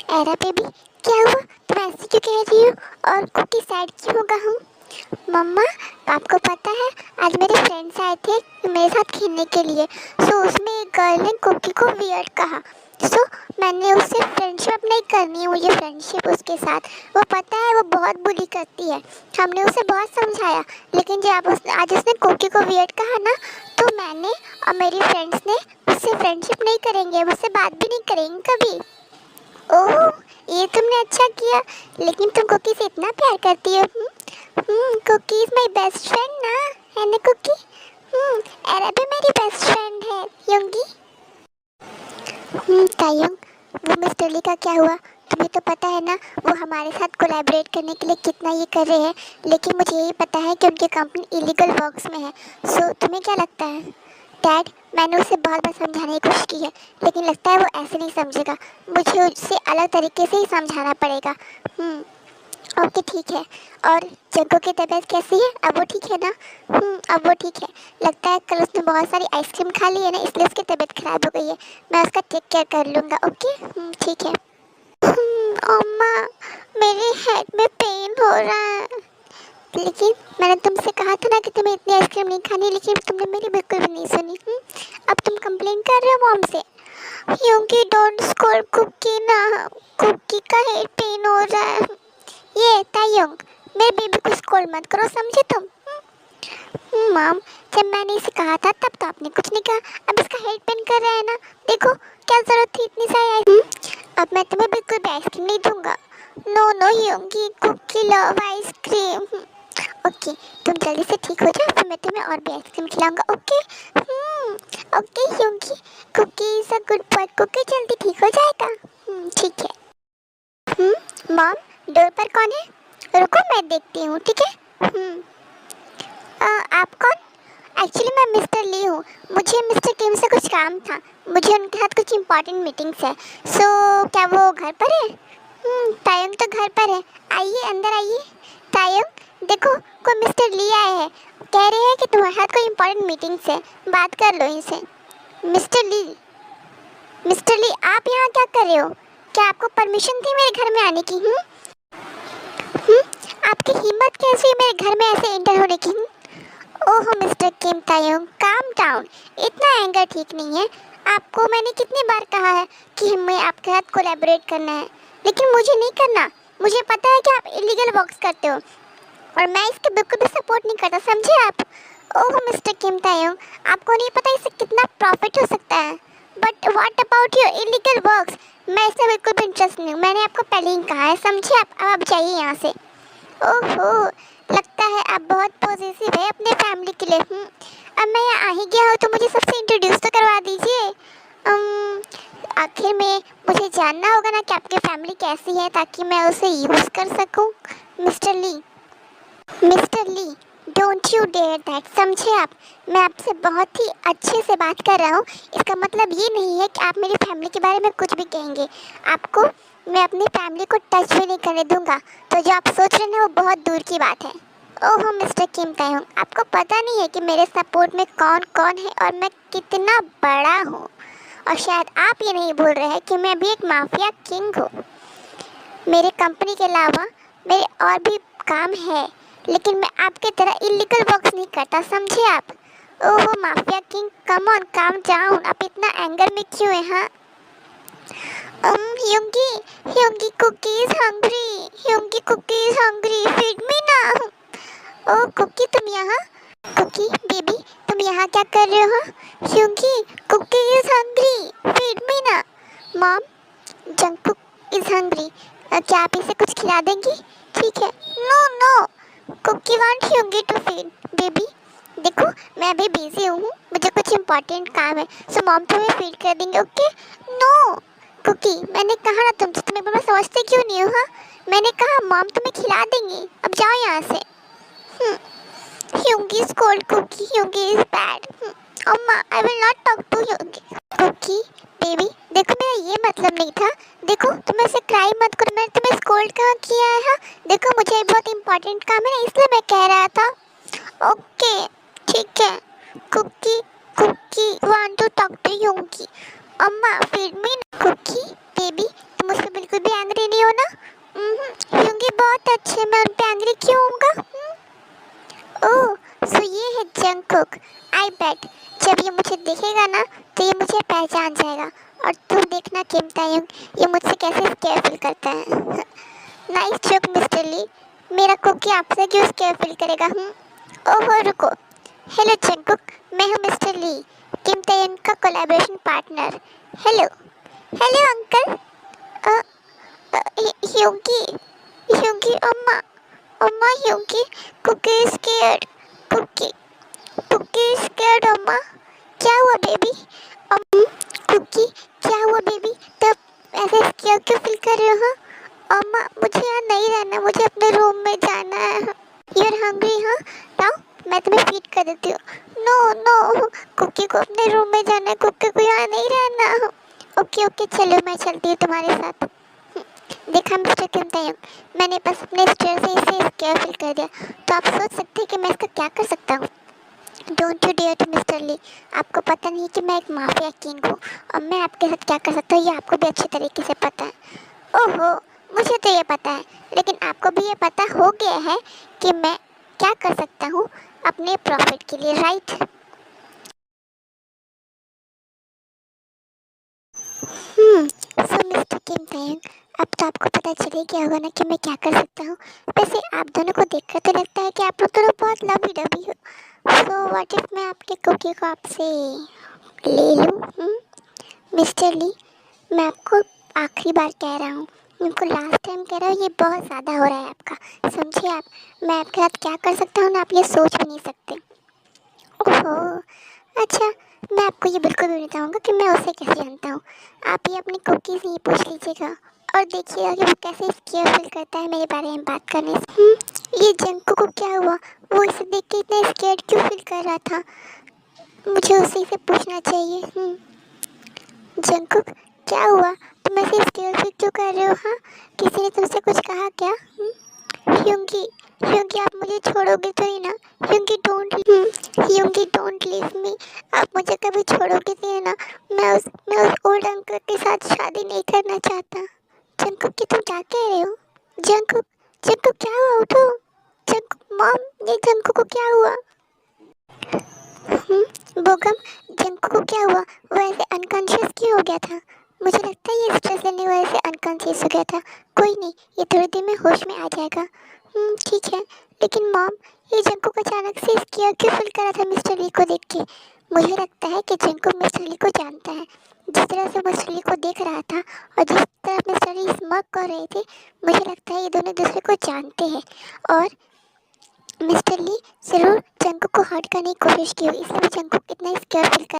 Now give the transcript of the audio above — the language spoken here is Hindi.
एरा बेबी, क्या हुआ? तुम ऐसे क्यों कह रही हो? और कुकी सैड क्यों होगा हम? मम्मा, आपको पता है आज मेरे फ्रेंड्स आए थे मेरे साथ खेलने के लिए। सो उसमें एक गर्ल ने कुकी को वियर्ड कहा। सो मैंने उससे फ्रेंडशिप नहीं करनी है, मुझे फ्रेंडशिप उसके साथ। वो पता है वो बहुत बुली करती है। हमने उसे बहुत समझाया, लेकिन जब आज उसने कुकी को वियर्ड कहा ना, तो मैंने और मेरी फ्रेंड्स ने उससे फ्रेंडशिप नहीं करेंगे, उससे बात भी नहीं करेंगे कभी। ओह, ये तुमने अच्छा किया। लेकिन तुम कुकी से इतना प्यार करती हो। Cookie is my best friend ना, है ना कुकी? एरा भी मेरी बेस्ट फ्रेंड है योंगी। तायुंग, वो मिस्टर ली का क्या हुआ? तुम्हें तो पता है ना, वो हमारे साथ कोलैबोरेट करने के लिए कितना ये कर रहे हैं। लेकिन मुझे यही पता है कि उनकी कंपनी इलीगल वर्क्स में है। सो तुम्हें क्या लगता है? डैड, मैंने उसे बहुत बार समझाने की कोशिश की है, लेकिन लगता है वो ऐसे नहीं समझेगा। मुझे उसे अलग तरीके से ही समझाना पड़ेगा। ओके ठीक है। और जग्गू की तबीयत कैसी है? अब वो ठीक है ना? अब वो ठीक है। लगता है कल उसने बहुत सारी आइसक्रीम खा ली है ना, इसलिए उसकी तबीयत खराब हो गई है। मैं उसका टेक केयर कर लूँगा। ओके ठीक है। अम्मा, मेरे हेड में पेन हो रहा है। लेकिन मैंने तुमसे कहा था ना कि तुम्हें इतनी आइसक्रीम नहीं खानी, लेकिन तुमने मेरी बिल्कुल भी नहीं सुनी। अब तुम कंप्लेन कर रहे हो मॉम से? क्योंकि डोंट स्कोल्ड कुकी ना, कुकी का हेड पेन हो रहा है। ये तायुंग, मेरे बेबी को स्कोल्ड मत करो, समझे तुम? मॉम, जब मैंने इसे कहा था तब तो आपने कुछ नहीं कहा। अब इसका हेड पेन कर रहा है ना, देखो क्या जरूरत थी इतनी सारी आइसक्रीम। अब मैं तुम्हें बिल्कुल भी आइसक्रीम नहीं दूंगा। No no Yoongi, Cookie love ice cream. Okay, तुम जल्दी से ठीक हो जाओ, फिर मैं तुम्हें और भी आइसक्रीम खिलाऊंगा। Okay okay Yoongi, Cookie is a good boy. Cookie जल्दी ठीक हो जाएगा। ठीक है। मॉम, डोर पर कौन है? रुको मैं देखती हूँ, ठीक है? आप कौन? एक्चुअली मैं मिस्टर ली हूँ। मुझे मिस्टर किम से कुछ काम था। मुझे उनके साथ कुछ इम्पोर्टेंट मीटिंग्स है। सो क्या वो घर पर है? तायुंग तो घर पर है। आइए अंदर आइए। तायुंग, देखो कोई मिस्टर ली आए हैं। कह रहे हैं कि तुम्हारे साथ कोई इम्पोर्टेंट मीटिंग्स है, बात कर लो इनसे। मिस्टर ली, मिस्टर ली, आप यहाँ क्या कर रहे हो? क्या आपको परमिशन थी मेरे घर में आने की? आपकी हिम्मत कैसी है मेरे घर में ऐसे एंटर होने की? ओह मिस्टर किम तायुंग, काम डाउन। इतना एंगर ठीक नहीं है। आपको मैंने कितनी बार कहा है कि हमें आपके साथ कोलैबोरेट करना है, लेकिन मुझे नहीं करना। मुझे पता है कि आप इलीगल वर्क्स करते हो और मैं इसके बिल्कुल भी सपोर्ट नहीं करता, समझे आप? ओह मिस्टर किम तायुंग, आपको नहीं पता इससे कितना प्रॉफिट हो सकता है। But what about your illegal works? मैं इसमें बिल्कुल भी इंटरेस्ट नहीं हूँ। मैंने आपको पहले ही कहा है, समझे आप? अब आप जाइए यहाँ से। ओहो, लगता है आप बहुत पॉजिटिव है अपने फैमिली के लिए। अब मैं यहाँ आ ही गया हूँ तो मुझे सबसे इंट्रोड्यूस तो करवा दीजिए। आखिर में मुझे जानना होगा ना कि आपकी फैमिली कैसी है, ताकि मैं उसे यूज़ कर सकूँ। Mister Lee, mister Lee, don't you dare that, समझे आप? मैं आपसे बहुत ही अच्छे से बात कर रहा हूँ। इसका मतलब ये नहीं है कि आप मेरी फैमिली के बारे में कुछ भी कहेंगे। आपको मैं अपनी फैमिली को टच भी नहीं करने दूंगा। तो जो आप सोच रहे हैं वो बहुत दूर की बात है। ओह मिस्टर किम तायुंग, आपको पता नहीं है कि मेरे सपोर्ट में कौन कौन है और मैं कितना बड़ा हूँ। और शायद आप ये नहीं भूल रहे हैं कि मैं भी एक माफिया किंग हूँ। मेरे कंपनी के अलावा मेरे और भी काम है, लेकिन मैं आपके तरह इलीगल वर्क्स नहीं करता, समझे आप? Oh mafia king, come on calm down. आप इतना एंगर में क्यों है? हाँ Hyungi, Hyungi cookie is hungry. Hyungi cookie is hungry. Feed me now. Oh cookie, तुम यहाँ? कुकी बेबी, तुम यहाँ क्या कर रहे हो? Hyungi, Kookie is hungry. Feed me now. Mom, Jungkook is hungry. क्या आप इसे कुछ खिला देंगी? ठीक है। No no, Kookie want Hyungi to feed. Baby देखो, मैं अभी बिजी हूँ, मुझे कुछ इम्पोर्टेंट काम है। सो मॉम तुम्हें फीड कर देंगे, ओके? नो कुकी, मैंने कहा ना तुमसे, तुम एक बार समझते क्यों नहीं हो? हाँ, मैंने कहा मॉम तुम्हें खिला देंगी। अब जाओ यहाँ से। Hyungi is cold cookie. Hyungi is bad. Amma, I will not talk to Hyungi. Cookie, baby, देखो मेरा ये मतलब नहीं था। देखो तुम ऐसे क्राई मत करो, मैंने तुम्हें स्कोल्ड कहाँ किया है? हाँ देखो, मुझे बहुत इंपॉर्टेंट काम है ना, इसलिए मैं कह रहा था। ओके ठीक है। Kookie, Kookie want to talk to Hyungi. अम्मा फीड मी। कुकी बेबी, तुम उसको बिल्कुल बिल्कुल भी एंग्री नहीं हो ना? क्योंकि बहुत अच्छे, मैं उन पे एंग्री क्यों होऊंगा? ओह, सो ये है जंगकुक। आई बेट जब ये मुझे देखेगा ना तो ये मुझे पहचान जाएगा। और तुम देखना किम ताeyong, ये मुझसे कैसे स्केयर फील करता है। नाइस जोक मिस्टर ली। मेरा कुकी आपसे क्यों स्केयर फील करेगा? ओहो रुको। हेलो जंगकुक, मैं हूँ मिस्टर ली, किम ताeyong का collaboration partner. Hello. Hello uncle. Hughie, Hughie amma, amma Hughie, Cookie is scared. Cookie, Cookie is scared amma. क्या हुआ बेबी? कुकी, क्या हुआ बेबी? तब ऐसे स्केयर क्यों फील कर रहे हो? अम्मा मुझे यहाँ नहीं रहना, मुझे अपने रूम में जाना है। You are hungry? हाँ लाओ मैं तुम्हें फीड कर देती हूँ। नो नो, कुकी को अपने रूम में जाना है, कुकी को यहाँ नहीं रहना। ओके ओके चलो मैं चलती हूँ तुम्हारे साथ। देखा मिस्टर किम ताeyong, मैंने बस अपने स्टेयर से इसे स्केयर फील कर दिया, तो आप सोच सकते हैं कि मैं इसका क्या कर सकता हूँ। Don't you dare to mister Lee, आपको पता नहीं कि मैं एक माफिया किंग हूँ और मैं आपके साथ क्या कर सकता हूँ ये आपको भी अच्छे तरीके से पता है। ओहो, मुझे तो ये पता है, लेकिन आपको भी ये पता हो गया है कि मैं क्या कर सकता हूँ अपने प्रॉफिट के लिए, राइट? सो मिस्टर किम ताeyong, अब तो आपको पता चल ही गया होगा ना कि मैं क्या कर सकता हूँ। वैसे आप दोनों को देखकर तो लगता है कि आप लोग दोनों बहुत लवी डवी हो। सो व्हाट इफ मैं आपके कुकी को आपसे ले लूँ? मिस्टर ली, मैं आपको आखिरी बार कह रहा हूँ, उनको लास्ट टाइम कह रहा हूँ, ये बहुत ज़्यादा हो रहा है आपका, समझिए आप। मैं आपके साथ क्या कर सकता हूँ ना, आप ये सोच भी नहीं सकते। ओहो, अच्छा, मैं आपको ये बिल्कुल भी नहीं बताऊँगा कि मैं उसे कैसे जानता हूँ। आप ये अपनी कुकी से ही पूछ लीजिएगा और देखिएगा कि वो कैसे स्केयर फील करता है मेरे बारे में बात करने से। ये जंकू को क्या हुआ? वो इसे देख के इतना स्केयर क्यों फील कर रहा था? मुझे उसी से पूछना चाहिए। जंकुक, क्या हुआ? तुम ऐसे स्केयर फील क्यों कर रहे हो? हाँ, किसी ने तुमसे कुछ कहा क्या? ह्यूंगी, ह्यूंगी आप मुझे छोड़ोगे तो नहीं ना? ह्यूंगी डोंट लीव मी, आप मुझे कभी छोड़ोगे तो नहीं ना? मैं उस ओल्ड अंकल के साथ शादी नहीं करना चाहता। जंकुक कि तुम क्या कह रहे हो? जंकुक, जंकुक क्या हुआ? उठो। जंकुक मॉम, ये जंकुक को क्या हुआ? बोगम, जंकुक को क्या हुआ? वो ऐसे अनकॉन्शियस क्यों हो गया था? मुझे लगता है ये स्ट्रेस लेने की वजह से अनकॉन्शियस हो गया था। कोई नहीं, ये थोड़ी देर में होश में आ जाएगा। ठीक है, लेकिन मॉम, ये जंकुक अचानक से स्केयर क्यों फील कर रहा था मिस्टर ली को देख के? मुझे लगता है कि जंकुक मिस्टर ली को जानता है। जिस तरह से मिस्टर ली को देख रहा था और जिस तरह मिस्टर ली स्मग कर रहे थे, मुझे लगता है ये दोनों दूसरे को जानते हैं और मिस्टर ली ज़रूर जंकुक को हर्ट करने की कोशिश की होगी, इसलिए जंकुक इतना स्केयर फील कर